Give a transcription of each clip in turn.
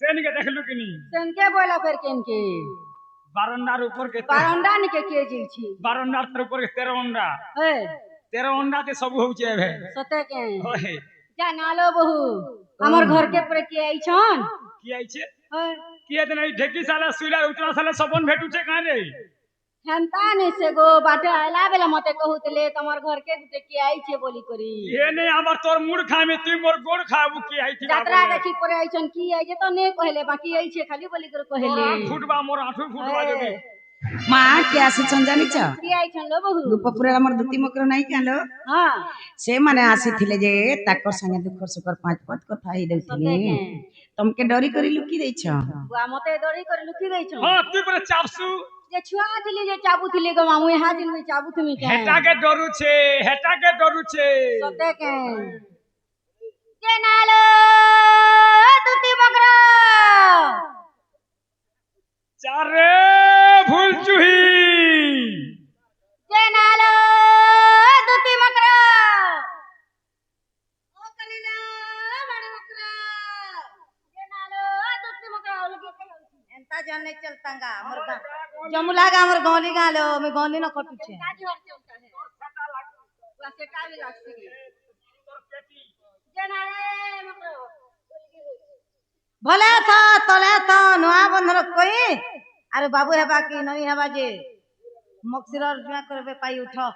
सेन के देखलु कि नी सेन के बोला फिर केन के बारंडार ऊपर के बारंडा नि के जी छी बारंडार तर ऊपर के 13 अंडा ए 13 अंडा ते सब होउचे एबे सते के ओहे जा नालो बहु हमर घर के पर के आई छन की आई छे के त नहीं ढेकी साला सुइला उतरा साला सबन भेटु छे का रे हंता ने से गो बाटे आला बेला मते कहूतले तमर घर के गुटे के आई छे बोली करी ये नहीं हमर तोर मुड़ खा में तू मोर गोड़ खाबू की आई थी यात्रा देखी परे आई छन की आई जे तो ने कहले बाकी आई छे खाली बोली कर कहले फुटबा मोर आठू फुटबा देबे माँ क्या से जानी छ की आई छन लो बहु गुपपुरा हमर दुती मकर नहीं कालो हां से माने आसीथिले जे ताकर संगे दुखर सुकर पांच पत कथा ही देउथिले तुमके डरी करी लुकी दै छ बुआ मते डरी करी लुकी दै छ हां तू पर चापसू जे छुआ दिले जे चाबू थिले गो मामू यहाँ दिन में चाबू थमी के हेटा के डरू छे सते के नालो दुती बकरा चारे भूल चुही के नालो दुती बकरा ओ कलीला बड़े बकरा के नालो दुती बकरा एंता जान नहीं चलतांगा मुर्गा जमुलागा हमर गौली गालो में गौली न कटू छे गाड़ी हर चलता है वैसे का भी लागसी जनारे मकरो भले था तले था नुआ बंधर कोई अरे बाबू है बाकी नहीं है बाजे मक्सिरर जुआ करबे पाई उठो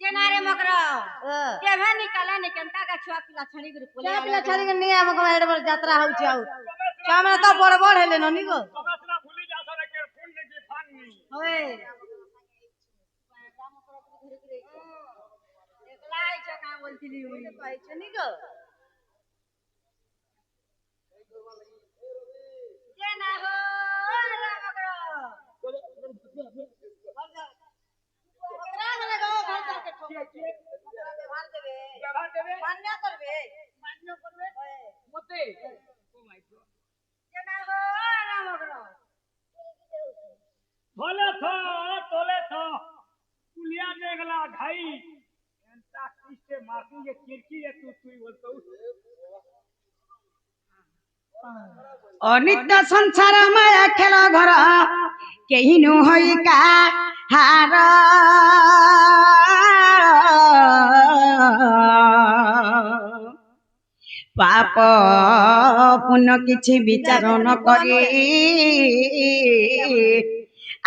जनारे मकरो केभे निकाला निकंता का छुआ पिला छणी गुरु पोले पिला छणी के नहीं हमको एड बर यात्रा होउ छौ चामरा तो बड़ बड़ हेले ननी गो समसना भूली जा सरे के फूल ने की फान नी ओए एकलाई छका बोलतिली ओइ पाइ छनी गो के ना हो रामगरो ओकरा में गो घर जाके ठोके व्यवहार देबे मान्य करबे मते ओ माय गॉड के ना हो रामगरो तोले था पुलिया देगला घाई एंता किससे मारती ये किरकी ये तू बोलतो अनित्य संसार माया खेल घर केही नु होई का हार पाप पुण्य किछि विचार न करी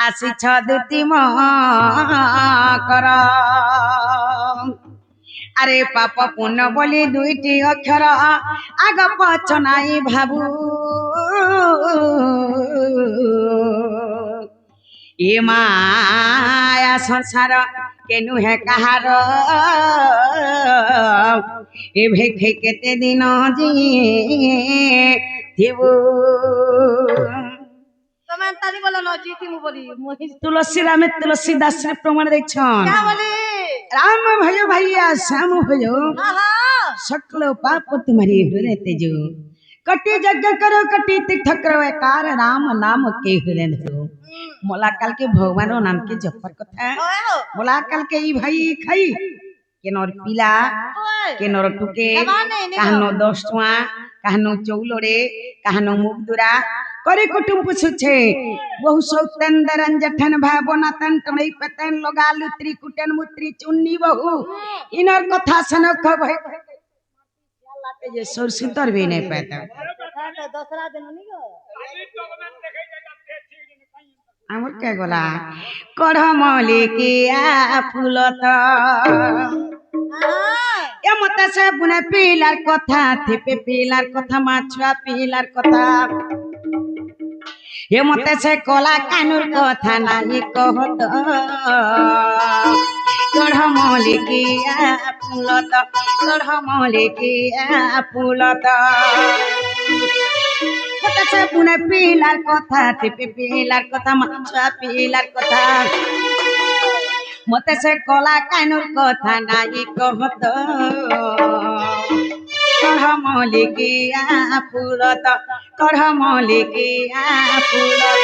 आसीछ दुती कर अरे पाप पुण्य बोली दुईटी अक्षर आग पछ नाई भाबू ए माया संसार केनु है कहार ए भेखे केते दिन जी थिबू तमन तानी बोला न जीती मु बोली मोहि तुलसी रामे तुलसी दास रे प्रमाण दै छन क्या बोली राम भयो भैया श्याम भयो सकल पाप तुम्हारी हृदय तेजो कटी यज्ञ करो कटी तीर्थ करो कार राम नाम के हृदय धरो मोला काल के भगवान नाम के जपर कथा मोला काल के ई भाई खाई केनर पीला केनर टुके कहनो 10 टुआ कहनो चौलोड़े कहनो मुगदुरा करे कुटुम पुछुछे बहु सौतेंदरन जठन भावना तन टणई पतन लगा लुत्री कुटन मुत्री चुन्नी बहु इनर कथा सनख भय ये सुर सुतर भी नहीं पाता दसरा दिन नहीं गो हमर के गोला कढ़मली किया फूलत ए मत से बुने पीलार कथा थेपे पीलार कथा माछुआ पीलार कथा हे मते से कला कानुर कथा नाही कहत कढ़मली किया फूलत कढ़मली किया फूलत मते से बुने पीलार कथा थेपे पीलार कथा माछुआ पीलार कथा मते से कला कानुर कथा नाही कहत कढ़मली किया फूलत कढ़मली किया फूलत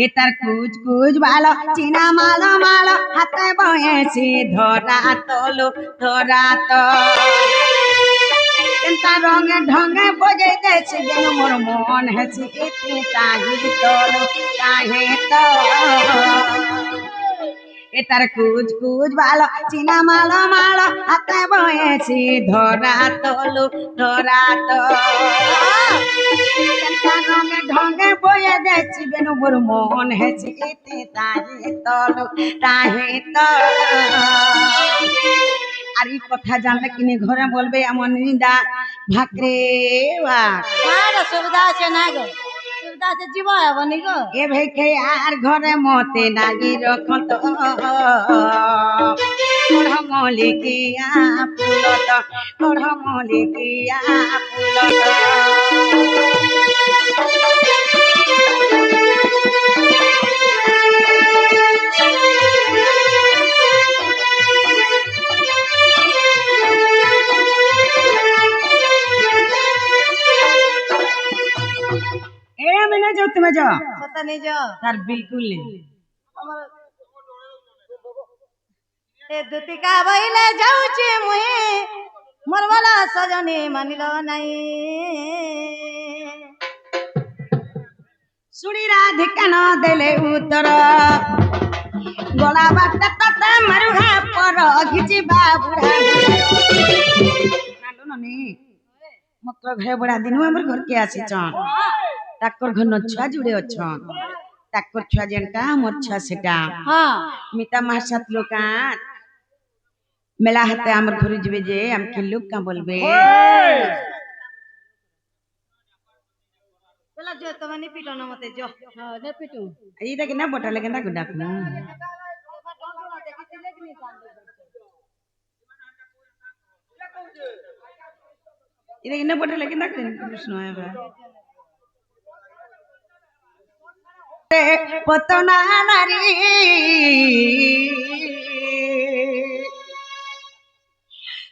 এটার কুচ কুচ ভালো চিনা মালো মালো হাতে বয়েছি ধরা তলো ধরা তো এন্তা রঙে ঢঙে বজে দেছি যেন মোর মন হেসি ইতি তাহি তলো তাহে তো এটার কুচ কুচ ভালো চিনা মালো মালো হাতে বয়েছি ধরা তলো ধরা তো রঙে ঢঙে বয়ে দেছি বেনু মোর মন হেছি ইতি তাহি তলো তাহে তো আর এই কথা জানলে কিনে ঘরে বলবে এমন নিন্দা ভাকরে ভাক না সুবিধা আছে না গো সুবিধা আছে জীব হবনি গো এ ভেখে আর ঘরে মতে নাগি রখত কড়মলি কিয়া ফুলত কড়মলি কিয়া ফুলত ए मैंने जो तुम्हें जो पता नहीं जो तार बिल्कुल नहीं ए दुतिका बइले जाउचे मुहे मोर वाला सजनी मानिलो नाही सुड़ी राधिका न देले उतर गला बात तत मरुहा पर घिची बाबुरा नालो ननी मकर घरे बड़ा दिनु हमर घर के आसी छन ताकर घर न छुआ जुड़े अछन ताकर छुआ जेनका मोर छुआ सेटा हां मिता महासात लोका मेला हाते हमर घर जबे जे हम के लोग का बोलबे बोला जो तमनी पिटो न मते जो हां ने पिटू ई त केना बोटा ले केना गुडा कुना ई त केना बोटा ले केना कृष्ण है बा पतना नारी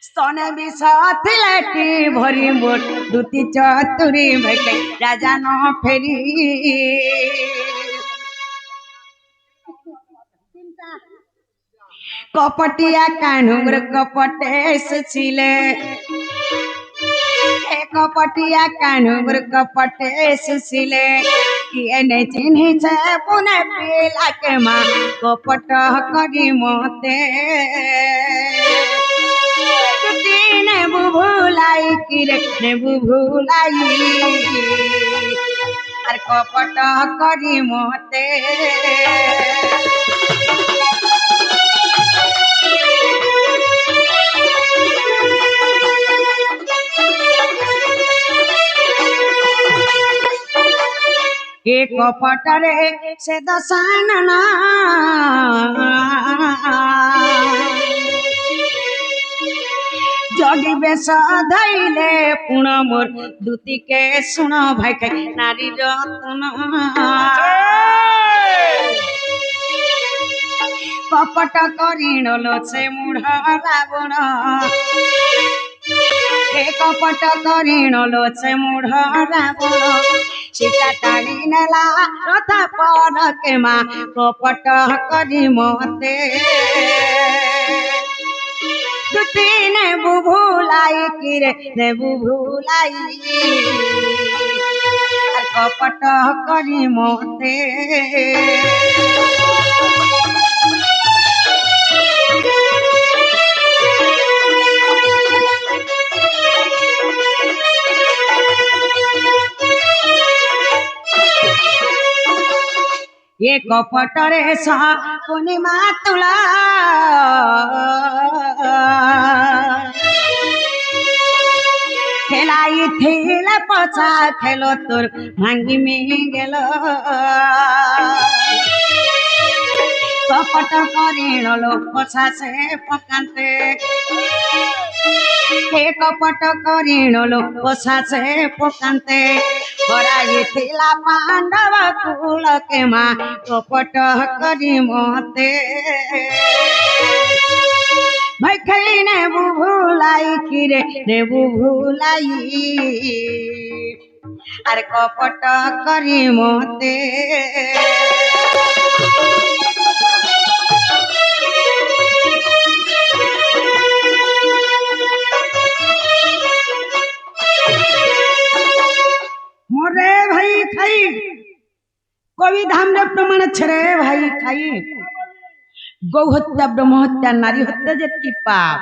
स्तने विषाथिलाटी भरी मोट दुति चतुरी भैके राजा न फेरी कपटिया कानुर कपटे सुचिले कपटिया कानुर कपटे सुचिले किए ने चिन्हि छे पुने पिला के माँ कपट करी मोते ने बुभुलाई किरे ने बुभुलाई আর কপট করি মতে এ কপটরে সে দশাননা जगी बेस धैले पुण मोर दूती के सुन भाई के नारी रतन कपट करिण लोचे मूढ़ रावण हे कपट करिण लोचे मूढ़ रावण सीता टाणी नेला रथ पर के माँ कपट करी मते ने बुभुलाई किरे ने बुभुलाई कपट करी मते ये कपटरे सा पूर्णिमा तुला खेलाई थेल पचा खेलो तोर भांगी में गेलो कपट करिण लो पछा से पकान्ते हे कपट करिण लो पछा से पकान्ते हराई थिला पांडव कुल के माँ कपट करी मते भाई खई ने बुभुलाई किरे ने बुभुलाई আর কপট করি মতে মোরে ভাই খাই কবি ধামরে প্রমাণ ছেড়ে ভাই খাই গৌ হত্যা ব্রহ্ম হত্যা নারী হত্যা যেতকি পাপ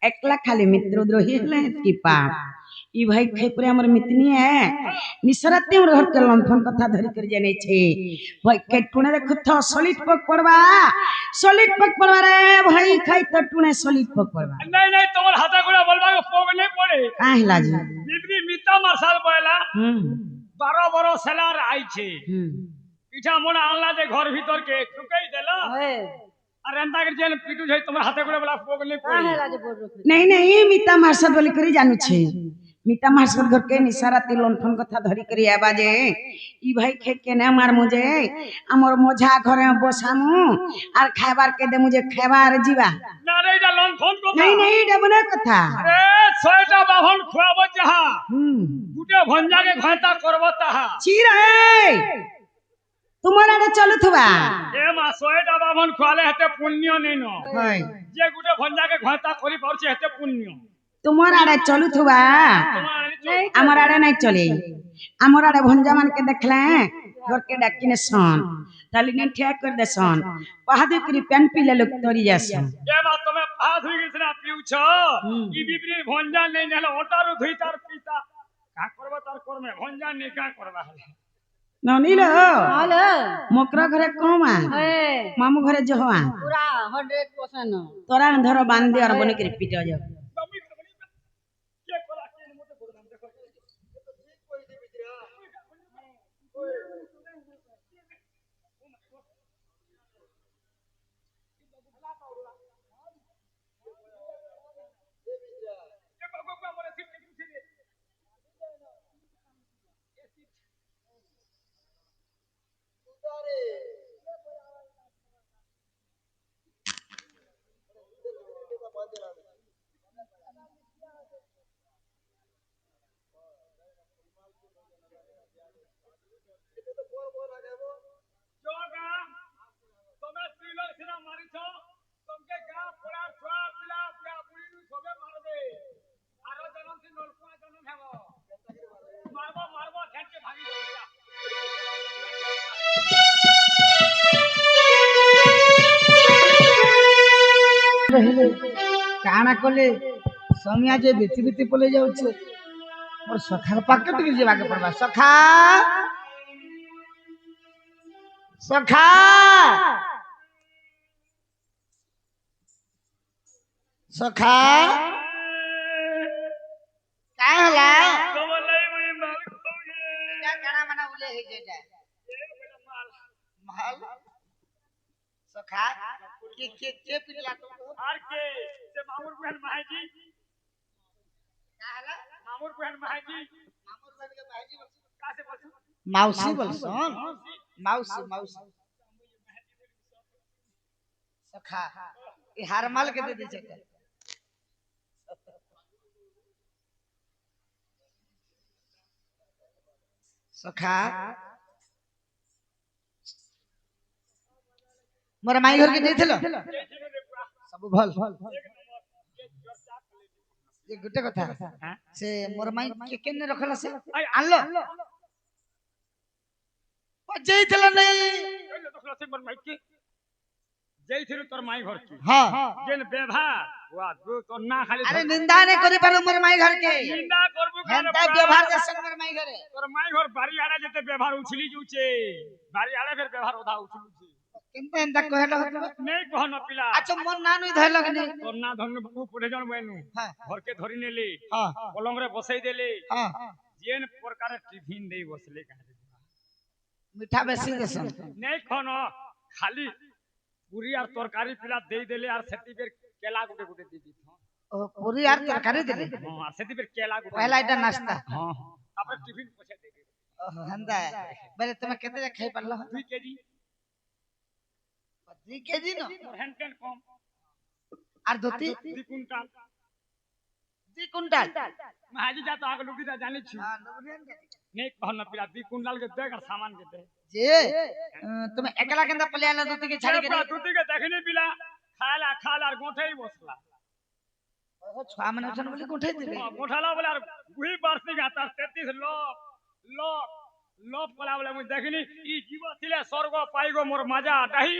একলা খালি মিত্রদ্রোহী হলে কি পাপ ই ভাই খাই করে আমার মিতনি নিশরাতে আমার ঘরকে লণ্ঠন কথা ধরি করে জানেছে ভাই খাই টুনে দেখো তো সলিড পক পড়বা রে ভাই খাই তো টুনে সলিড পক পড়বা नहीं नहीं तुम्हार हाथा गोड़ा बोलबा के पोग नहीं पड़े কাহ লাজি बिबरी मिता मार्शल बोला হুম 12 बरो सेलार आई छे হুম পিঠা মোড়া আনলা যে ঘর ভিতর কে ঠুকাই দেলা আর এন্তা করে যেন পিটু যাই তোমার হাতে করে বলা পোগ नहीं पड़े नहीं नहीं मीता मार्शल बोली करी जानू छे मीता मार्शल घर के निसाराती लंठन कथा धरी करी आबा जे ई भाई खे के ने मार मुझे हमर मोझा घरे बसामु आर खाबार के दे मुझे खाबार जीवा না রে এটা লণ্ঠন কথা नहीं नहीं डबना कथा रे 6টা বাহন খুয়াবো যাহা গুটে हम्म ভঞ্জাকে ঘাটা করব তাহা चीरा तुम्हारा रे चलु थबा এ মা 6টা বাহন খুয়ালে হেতে পুণ্য নেই ন होय যে গুটে ভঞ্জাকে ঘাটা করি পারছে হেতে পুণ্য तुम्हारा रे चलु थबा আমার আড়ে নাই চলে আমার আড়ে ভঞ্জা মান के देखले घर के डाकिने सन ताली ने ठिया कर दे सन पहादे करी पेन पीले लोग तोरी जासन এ মা তুমি পাস হই গেছ না পিউছ ই বিবরি ভঞ্জা নেই নালে ওটারু ধুই তার পিতা কা করব তার কর্মে ভঞ্জা নেই কা করবা ननीलो हेलो मोकरा घरे कमा मामू घरे जहवा पूरा 100% तोरा न धरो बांध दे और बने के पीटा जाओ কে করা কে মতে করলাম দেখো যোগা তোমরা ত্রিলোক সিনা মারিছ তোমকে গা পড়া ছুয়া পিলা পিলা পুরি সবে মারবে আরো জনম সে নলকুয়া জনম হেব মারবো মারবো ঠেকে ভাগি যাও କାଣା କଲେ ସମିଆ ଯେ ବିତି ବିତି ପଲେଇ ଯାଉଛେ ମୋର ସଖାର ପାଖେ ଟିକେ ଯିବାକେ ପଡବା ସଖା ସଖା ସଖା କାଁ ହେଲା তোমার লাই মই মাল খাওগে କାଣା ମାନେ ଉଲେ ହେଇ যেটা এ বেটা মাল মাল সখা কে পিটলা তো আর কে সে মামুর বহন মাহাজি কাঁ ହେଲା মামুর বহন মাহাজি মামুর বাড়িকে ভাইজি বলছ কাছে বসু মাউসী বলছন মাউসী মাউসী সখা এই হারমাল কে দে দিছে সখা মোর মাই ঘর কে যাইছিল সব ভাল ये गुटे कथा से मोर माई के केने रखला से आनलो ओ जेइतला नहीं কইলে তো ক্লাসে মন মাইকি যেইছিলু তোর মাই ঘর কি हां যেন ব্যবহার ওয়া দু তোর না খালি अरे निंदा ने करी पालो मोर माई घर के নিন্দা করবু কেন हेंता व्यवहार दर्शन मोर माई घरे তোর মাই ঘর বাড়ি আড়া যেতে ব্যবহার উছলি যাচ্ছে বাড়ি আড়া ফের ব্যবহার ওধা উছলুছে किंतु एंता कहला होतो নেই কহন পিলা अच्छा मोर नानु धरलक नहीं তোর না ধন্য বাবু পড়ে জন বইনু हां ঘরকে ধরি নেলি हां পলং রে বসাই দেলি हां যেন প্রকারে টিফিন দেই বসলে কাহে मीठा बेसी देसन নেই কহন খালি পুরি আর তরকারি পিলা দেই দেলে আর সেটি বের কেলা গুটে গুটে দি দিত ओ पूरी यार तरकारी दे হ্যাঁ আর সেটি বের কেলা গুটে पहला इटा नाश्ता হ্যাঁ তারপরে টিফিন পছে দে দে ओह हंदा बेले तुम केते जा खाई पारलो 2 কেজি 2 केजी न হ্যান্ড ক্যান কম আর ধুতি 2 কুইন্টাল ती कुंटल महाजी जा तो आगे लुकी जा जानी छु हां नबुनियन के नहीं कहन पिला 2 कुंटल के देख और सामान के दे जे तुम एकला केंदा पलियाला दूती के छाड़ी के दूती के देखनी पिला खाला और गोठे ही बसला ओ छुआ मन छन बोली कोठे दिले गोठाला बोला गुही बरसी गाता 33 लोप पला बोला मुई देखनी ई जीव थिले स्वर्ग पाइगो मोर मजा दही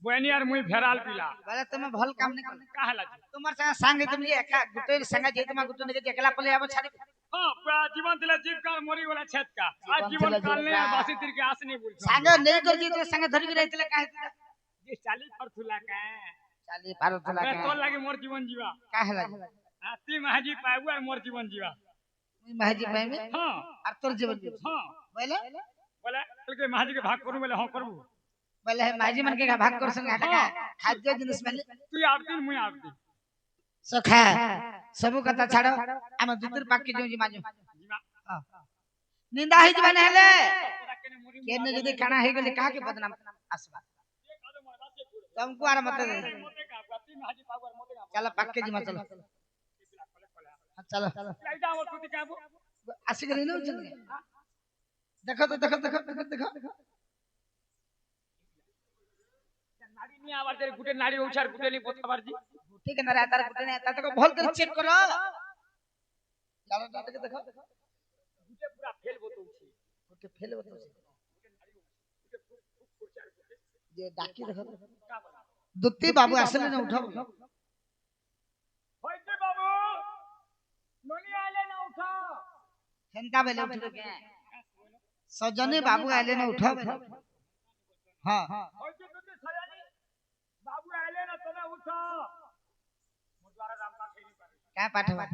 बनियार मुई फेराल पिला बोले तुम भल काम नहीं कर काहला तुम्हार संग तुम जे एका गुटे संग जे तुम गुटे ने एकला पलियाबो छाड़ी हां पूरा जीवन थिले जीव काल मरी वाला छेद का आज जीवन काल ने बासी तिर के आस नहीं बोल संग नहीं कर जी तो संग धरि के रहतले काहे ये 40 फरथुला का चाली पारो तला मैं तोल लागे मोर जीवन जीवा काहे लागे हां ती महाजी पाएबो मोर जीवन जीवा मी महाजी पाए में हां और तोर जीवन जीव हां बोले कल के महाजी के भाग करू बोले हां करबू बोले महाजी मन के भाग कर संग हटा खाद्य जिनिस में तू आठ दिन मुई आठ दिन सखा सब कथा छाड़ो हम दुतिर पाक के जो जी माजो निंदा ही जबान हेले केने जदी काना हे गेले का के बदनाम आसबा तुमको आर मत दे चलो पाक के जी मा चलो चलो लाइटा और कुती काबू आसी गली न चल देखो तो देखो नाड़ी नहीं आवार तेरे गुटे नाड़ी उछार गुटे नहीं पोथाबार जी ठीक है ना तार गुटे ने ता तो भल कर चेक करो चलो देखो गुटे पूरा फेल बोतो छी गुटे फेल बोतो छी जे डाकी देखो दुत्ती बाबू असले ने उठाओ होइते बाबू नोनी आले ना उठा हेंता बेले उठ के सजनी बाबू आले ने उठाओ हां होइते तुते सयानी बाबू आले ना तने उठा मुद्वारा राम का खेली पारे क्या पाठवा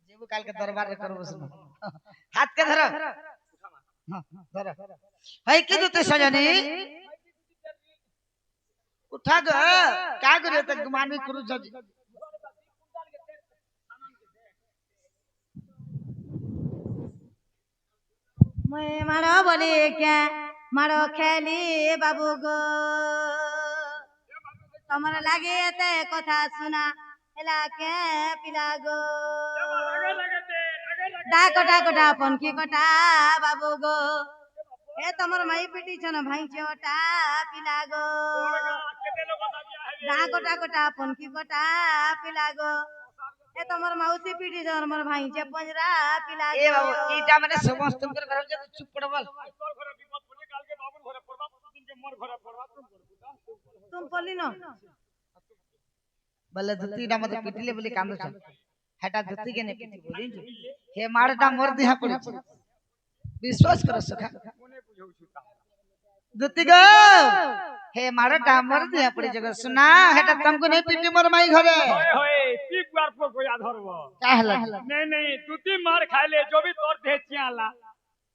जेबू काल के दरबार रे करो बस हाथ के धरो हां धरो है कि दुते सजनी उठा ग का करे त गुमानी करू सज मैं मारो बोली क्या मारो खेली बाबू गो तमर लागे ते कथा सुना एला के पिला गो डाकोटा अपन की कटा बाबू गो ए तमर माई पिटी छन भाई छोटा पिला गो डाकोटा अपन की कटा पिला गो ए तमर मौसी पिटी छन मोर भाई जे पंजरा पिला ए बाबू ईटा माने समस्त तुमकर घर के चुप पड़बल तुम बोली न बल्ले धुती डा मत पिटले बोली कांदो छ हटा धुती के ने पिटी बोली हे मारटा मोर दिहा पड़ी विश्वास कर सखा धुती गो हे मारटा मोर दिहा पड़ी जगह सुना हटा तुमको नहीं पिटी मोर माई घरे होए ती पुआर को गोया धरबो काहला नहीं तू ती मार खाए ले जो भी तोर दे चियाला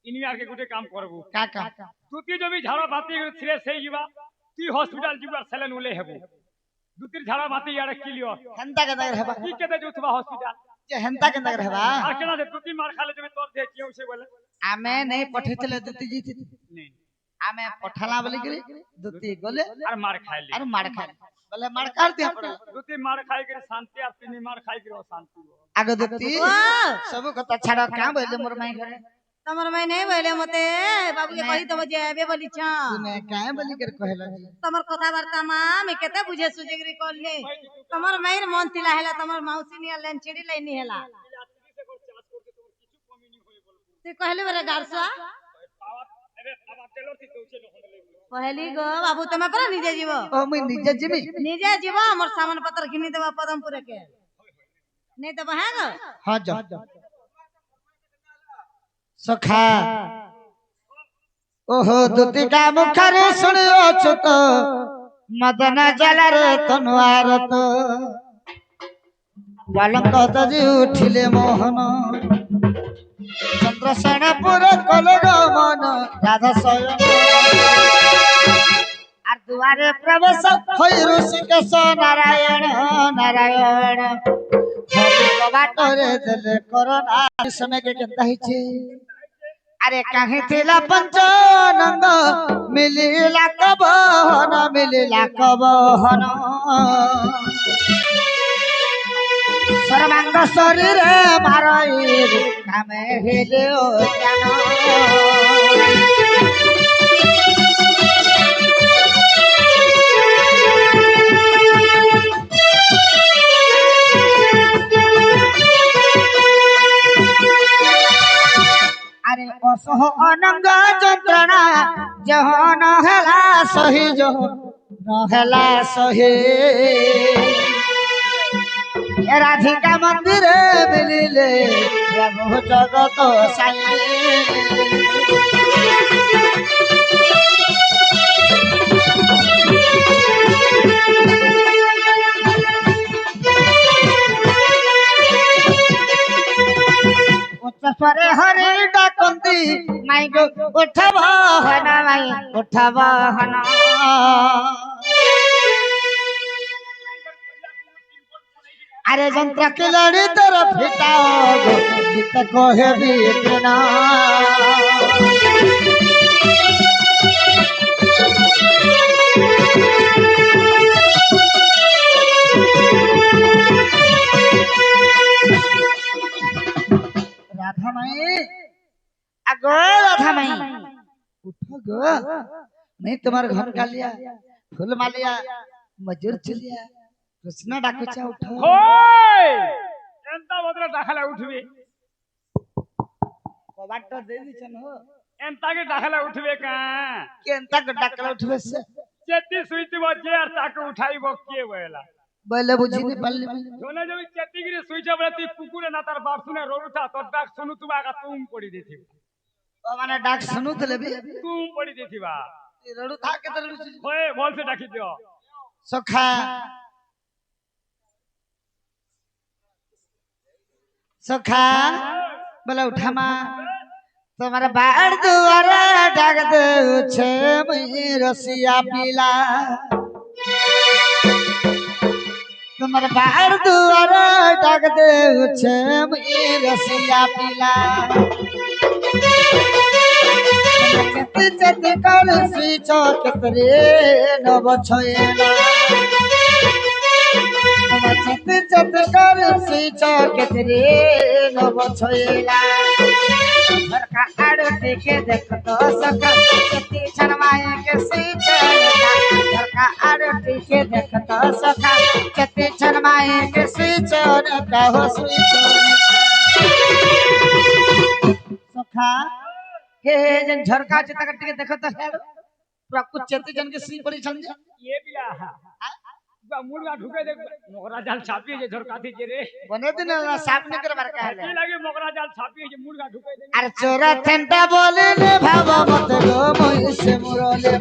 इनियार के गुटे काम करबो काका तू ती जो भी झाड़ा भाती छिरे से जीवा ती हॉस्पिटल जीवा सेलन उले हेबो दुतिर झाड़ा भाती यार किलियो हंता के नगर हेबा की केते जुथबा हॉस्पिटल जे हंता के नगर हेबा आ केना से तू ती मार खा ले जो भी तोर दे चियो से बोले आमे नहीं पठितले दुती जी थी नहीं आमे पठला बोली करी दुती गोले और मार खाए ले और मार खा बोले मार काट दिया पड़ल दुती मार खाए के शांति और तीन मार खाए के शांति आगे दुती सब कथा छाड़ा का बोले मोर माई घरे तमर मैं नहीं बोले मते बाबू के कही तो बजे आबे बोली छ तूने काहे बोली कर कहला जी तमर कथा वार्ता मा मैं केते बुझे सुजेगरी कोलले तमर मैर मन तिला हेला तमर मौसी नि लेन चिड़ी लेनी हेला ते कहले बरे गारसा कहली गो बाबू तमे पर निजे जीव ओ मैं निजे जीवी निजे जीव हमर सामान पत्र घिनी देबा पदमपुर के नहीं तो बहा गो हां जा सखा ओहो दुती का मुखरे सुनियो छुत मदन जलर तनवार तो बालक तजी उठिले मोहन चंद्रसेनपुर कलग मन राधा शयन आर दुआरे प्रवेश होई ऋषिकेश नारायण नारायण बाटरे देले कोरोना समय के केंता हिचे अरे काहे थिला पंचानंद मिलिला कबहन সর্বাঙ্গ শরীরে মারইর কামে হেলে জ্ঞান আরে অসহ অনঙ্গ যন্ত্রণা যহ নহেলা সহি যহ নহেলা সহি রাধিকা মন্দিরে মিলিলে প্রভু জগত সাই উচ্চস্বরে হরি ডাকন্তি মাই গো উঠব হনা মাই উঠব হনা আরে যন্ত্র কে লড়ি তোর ফিটাও গো গীত কহে বিনা राधा माई अगो राधा माई उठो गो नहीं तुम्हारे घर का लिया फूल मालिया मजूर चलिया कृष्ण डाकुचा उठो होय एंता बदला डाखाला उठबे कबाट तो दे दिछन हो एंता के डाखाला उठबे का केंता को डाकला उठबे से चेती सुईती बजे और ताके उठाइबो के वेला बोले बुझी नहीं पल्ली जोने जब चेती गिरी सुईचा बरती कुकुरे ना तार बाप सुने रोरुथा तो डाक सुनु तुबा का तुम पड़ी देथि ओ माने डाक सुनु तो लेबी तुम पड़ी देथि बा रडू था के तो रडू होय बोल से डाकी दियो सखा सखा बोला उठा मां तुम्हारा बाड़ दुआरा डाक दे छे मई रसिया पीला तुम्हारा बाहर दुआरा डाक दे छे मई रसिया पीला चत चत कर सी चौक रे नव छयला चत चत कर सी चौक रे नव छयला घर का आड़ देखे देख तो सका चती छनवाए के सी चलता घर का आड़ देखे देख तो सका चती छनवाए के सी चलता हो सी सखा हे जन झरका चिता कट के देखो तो है पूरा कुछ चती जन के सी पड़ी समझे ये बिया बा मुर्गा ढुके दे मोगरा जाल छापी जे झरकाती जे रे बने दिन साफ नहीं करबार का की है लागे मोगरा जाल छापी जे मुर्गा ढुके दे अरे चोरा थेंटा बोले ने भाव मत गो मोई से मुरले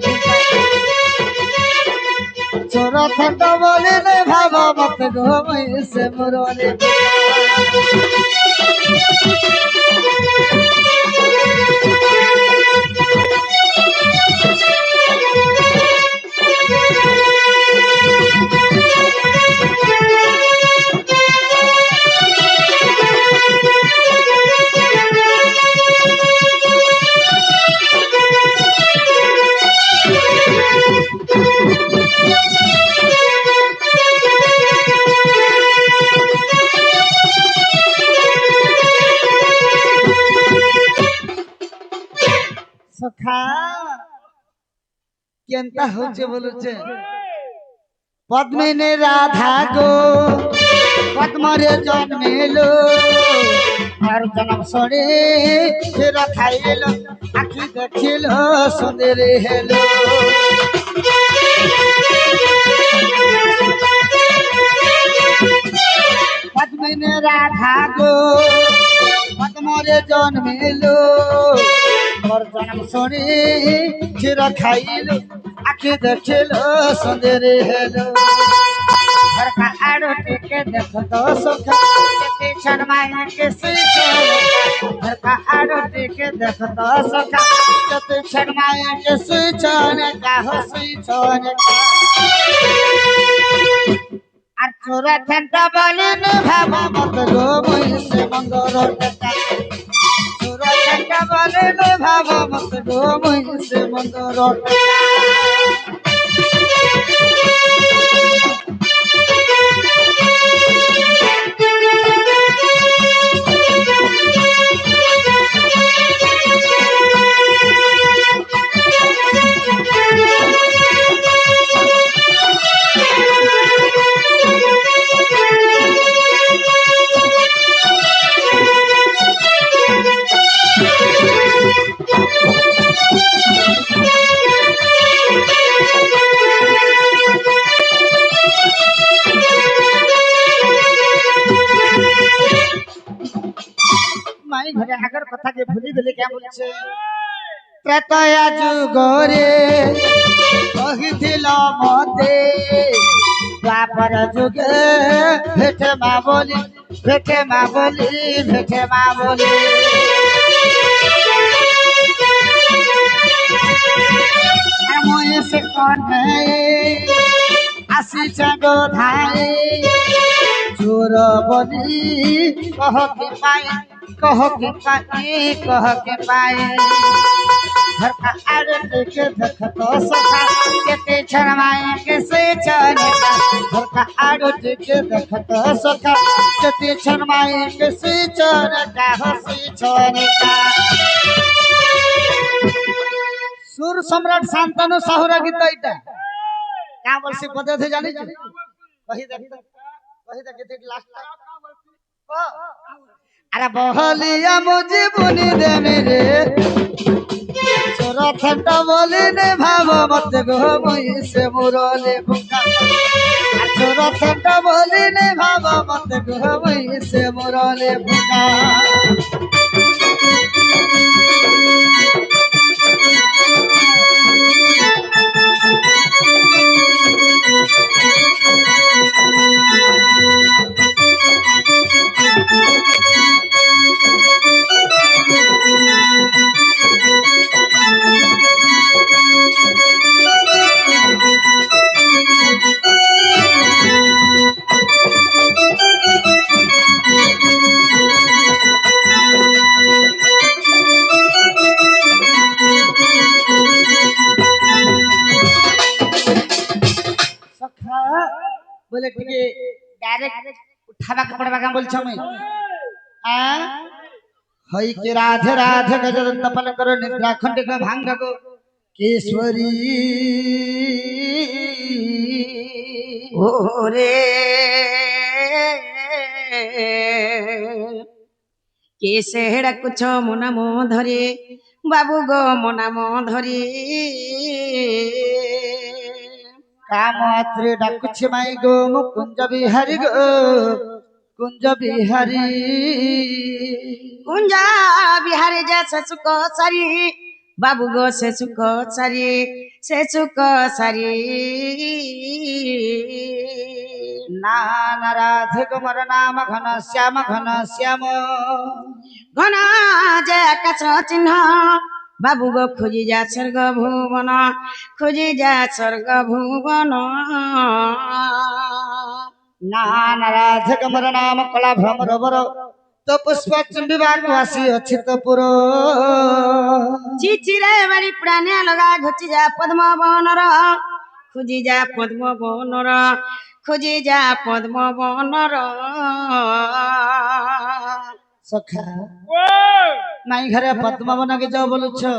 चोरा थेंटा बोले ने भाव मत गो मोई से मुरले सखा केंता होचे बोलुचे पद्मिनी राधा गो पद्मरे जन्मेलो हर जन्म सड़े फिर खाइलो आखि देखिलो सुंदर हेलो पद्मिनी राधा गो पद्मरे जन्मेलो और जन्म सोनी खीर खाइलो आखि देखिलो सुंदर हेलो घर का आड़ो टिके देख तो सुख केते छनमाए के सीचो घर का आड़ो टिके देख तो सुख केते छनमाए के सीचो ने का हो सीचो ने का আর চোরা ঠেন্টা বলেন ভাবা মত গো মই সে মঙ্গল টেকা চোরা ঠেন্টা বলেন ভাবা মত গো মই সে মঙ্গল টেকা ঘরে আগর কথাকে ভুলি দিলে কে বলছে ত্রেতয়া যুগরে কহিছিল মতে দ্বাপর যুগে ভেটে মা বলি ভেটে মা বলি ভেটে মা বলি মহেশে কনে আসিছে গো ধাই চোর বলি কহ কি পাই कह के पाए घर का आड़े देखे देख तो सखा केते शर्माए कैसे चने का घर का आड़े देखे देख तो सखा केते शर्माए कैसे चने का हंसी चने का सुर सम्राट शांतनु साहुरा गीत इटा का बोलसी पदे थे जानी छ कहि देख लास्ट अरे बहलिया मुझे बुनी दे मेरे छोरा ठंडा बोली ने भाव मत गो मुई से मुरले भूखा छोरा ठंडा बोली ने भाव मत गो मुई से मुरले भूखा बोले टिके डायरेक्ट उठावा के पड़वा का बोल छ मैं आ हई के राधे राधे गजर तपन करो निद्रा खंड का भांग को केशवरी ओरे केसेड़ा कुछ मोना मो धरे बाबू गो मोना मो धरे कामत्रे डाकुछ माई गो मुकुंज बिहारी गो कुंज बिहारी कुंजा बिहारी जा ससुको सारी बाबू गो सेसुको सारी नान राधे कुमार नाम घन श्याम घना जय कच चिन्ह बाबू गो खोजी जा स्वर्ग भुवन नान राधे कुमार नाम कला भ्रमर बर तो पुष्प चुंबिबार वासी अछि तो पुरो चिचिरे बारी प्राण्या लगा घुची जा पद्म बनर खोजी जा पद्म बनर सखा नाई घरे पद्म बन के जाओ बोलु छ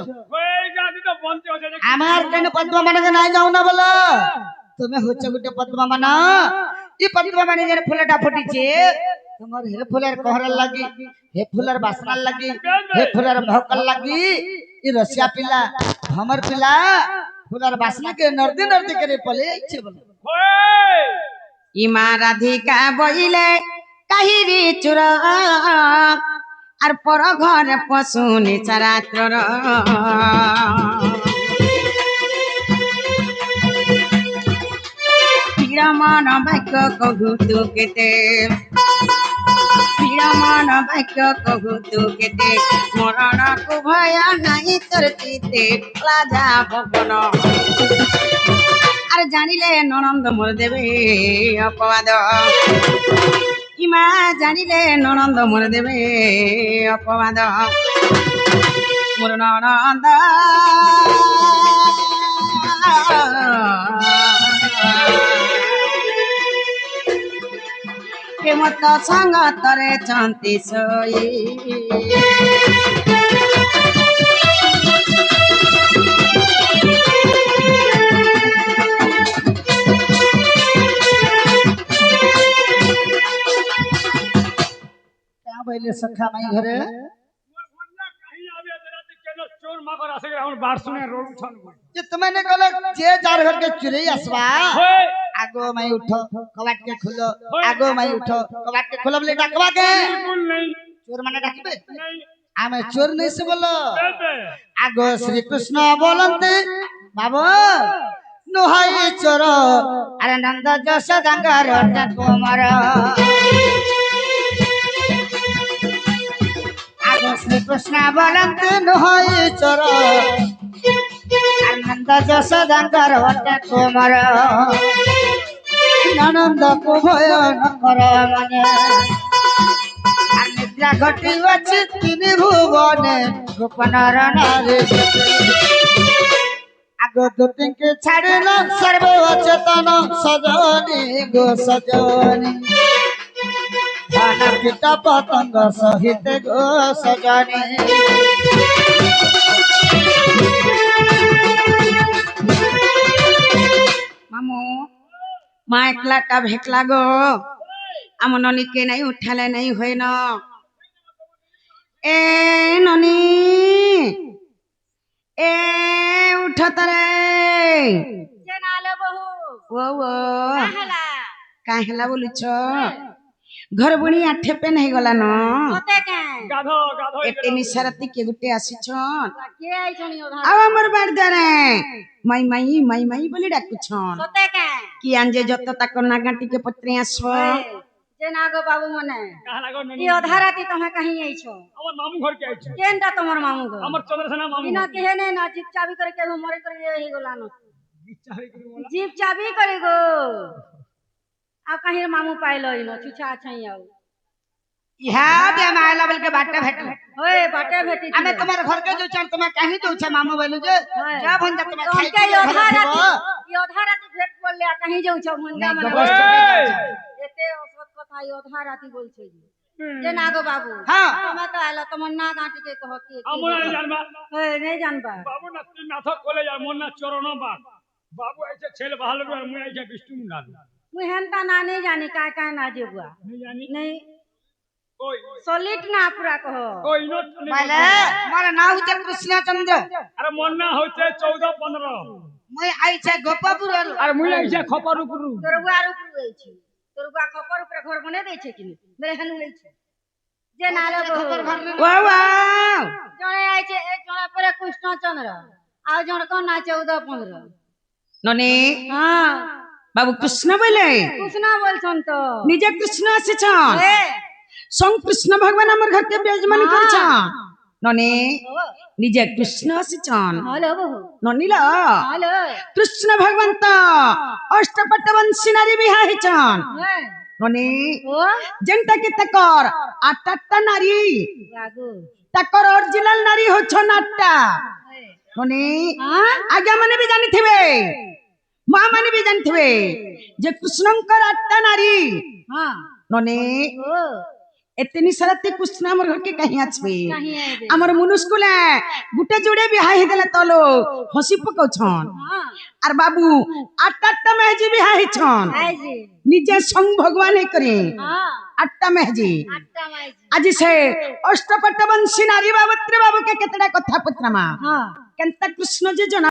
आमार कने पद्म बन के नाई जाऊ ना बोलो तुम्हें होछ गुटे पद्म बना ई पद्म बन जे फुलटा फुटी छे तुम्हार हे फुलर कहर लागी हे फुलर बासना लागी हे फुलर महकल लागी ई रसिया पिला हमर पिला फुलर बासना के नर्दी करे पले छे बोलो इमा राधिका बइले काहिरी चुर আর পর ঘরে পশুনি চারাত্র মন বাক্য কহু তু কেতে মন বাক্য কহু তু কেতে মরণকু ভয় নাই তোর চিতে লাজা ভবন আর জানিলে ননন্দ মোর দেবে অপবাদ ইমা জানিলে ননন্দ মোর দেবে অপবাদ মোর ননন্দ কেমত সঙ্গ তরে চন্তি সই पहले सखा माई घरे चोर माकर आसे हम बात सुने रोड उठन जे तुमने कहले जे जार घर के चुरे आसवा आगो माई उठो कबाट के खोलो आगो माई उठो कबाट के खोलो बोले डाकवा के बिल्कुल नहीं चोर माने डाकबे नहीं আমি চোর নেই সে বলো বেবে আগ শ্রীকৃষ্ণ বলতে বাবু নুহাই চোর আরে নন্দ যশোদাঙ্গার কুমার আগ শ্রীকৃষ্ণ বলতে নুহাই চোর আনন্দ যশোদাঙ্গার কুমার আনন্দ কুভয় কর মনে নিদ্রা ঘটি আছে তিনি ভুবনে গোপনর নারী আগ দুটিকে ছাড়িল সর্বে অচেতন সজনী গো সজনী ধন কীট পতঙ্গ সহিত গো সজনী মামু মা একলাটা ভেকলা গো আম ননীকে নাই উঠালে নাই হয় ন এ ননী এ উঠ তারে যে নালো বহু ও ও হেলা কাই হেলা বলুছ ঘর বুଣି আঠে পেন ହେଇଗଲା ন মতে কেন গাধ গাধ এতে নিশারাতি কে গুটে আসিছন কে আইছনি ওধা ଆଉ ଆମର ବାଡିଦାରେ ମାଇ ମାଇ ମାଇ ବୋଲି ଡାକୁଛନ୍ সতে কেন କି ଆଞ୍ଜେ ଯତ ତାକ ନାଗା ଟିକେ ପତ୍ରି ଆସ যে নাগো বাবু মনে কাহা লাগো ননি ই অধা রাতি তুমি কাহি আইছো আমার মামু ঘর কে আইছো কেনটা তোমার মামু গো আমার চন্দ্রসেনা মামু ইনা কেহে নে না জিপ চাবি করে কেহু মরে করে হই গলা ন ইচ্ছা হই গলি মোলা জিপ চাবি করে গো आ कहीं मामू पाइलो इनो छुछा छई आउ इहा दे मायला बल के बाटे भेट ओए बाटे भेटी हमें तुम्हारे घर के जो चल तुम्हें कहीं तो छे मामू बोलू जे जा भन जा तुम्हें खाई के योधा राती भेट बोलले आ कहीं जाउ छ मुंडा मन एते औसत कथा योधा राती बोल छै जे नागो बाबू हां તમે તો આલો તમન્ના ગાંઠી કે કહો કે আমরা জানবা ઓય નહીં જાણবা বাবু না তুই নাথ কোলে যা মোর না চরণ বা বাবু আইছে ছেলে ভালো আর মুই আইছে বিষ্ণু মুন্ডা હું હેનતા ના નહીં જાની કાય કાય ના જેબુआ नहीं जानी નહીં कोई સોલિટ ના પૂરા કહો कोई नो माले मारा नाम होते कृष्ण चंद्र अरे मोर ना होते 14 15 मैं आई छे गोपापुर अरे मुई आइছে खपर उपरु તોરબુઆ રૂપ રહી છે તોરબુઆ ખબર ઉપર ઘર બને દે છે કે નહીં મેરે હન રહી છે જે નાલો खबर બહુ घर वा वा જણે આય છે એક જણા પર કૃષ્ણચંદ્ર આવ જણ કો ના 14 15 ନନି હા ବାବୁ କୃଷ୍ଣ ବୋଇଲେ કૃષ્ણ બોલછન તો ନିଜେ କୃଷ୍ଣ ଆସିଛନ୍ એ ସଂ କୃଷ୍ଣ ଭଗବାନ ଆମର ଘରକେ ବିରାଜମାନ କରିଛନ୍ ନନି ନିଜେ କୃଷ୍ଣ ଆସିଛନ୍ હાલો બહુ ନନି ଲ હાલો କୃଷ୍ଣ ଭଗବାନ ତ ଅଷ୍ଟପଟ ବଂଶୀ ନାରୀ ବିହା ହେଇଛନ୍ હે ନନି ઓ ଯେନ୍ଟା କି ତାକର ଆଠଟା ନାରୀ ଲାଗୁ ତାକର ଅରିଜିନାଲ ନାରୀ ହଉଛନ୍ ଆଠଟା ନନି હા ଆଜ୍ଞା ମାନେ ବି ଜାଣିଥିବେ ମା ମାନେ ବି ଜାଣିଥିବେ ଯେ କୃଷ୍ଣଙ୍କର ଆଠଟା ନାରୀ હા ନନି ઓ ଏତେ ନିଶାରାତି କୃଷ୍ଣ ଆମର ଘରକେ କାହିଁ ଆସିବେ କାହିଁ ଆଇବେ? ଆମର ମୁନୁସ୍କୁଲେ ଗୁଟେ ଯୋଡେ ବିହା ହେଇଦେଲେ ତଲୋ ହସି ପକାଉଛନ୍ હા আর বাবু আটটা মেহজি বিহা ହେଇଛନ୍ આઈજી নিজে সং ভগবান হই করে હા আটটা মেহজি આટલા માઈજી আজি সে অষ্টপট বংশী নারী বাবত্রে বাবুকে কেতটা কথা পত্রমা હા কেনতা কৃষ্ণ যে জনা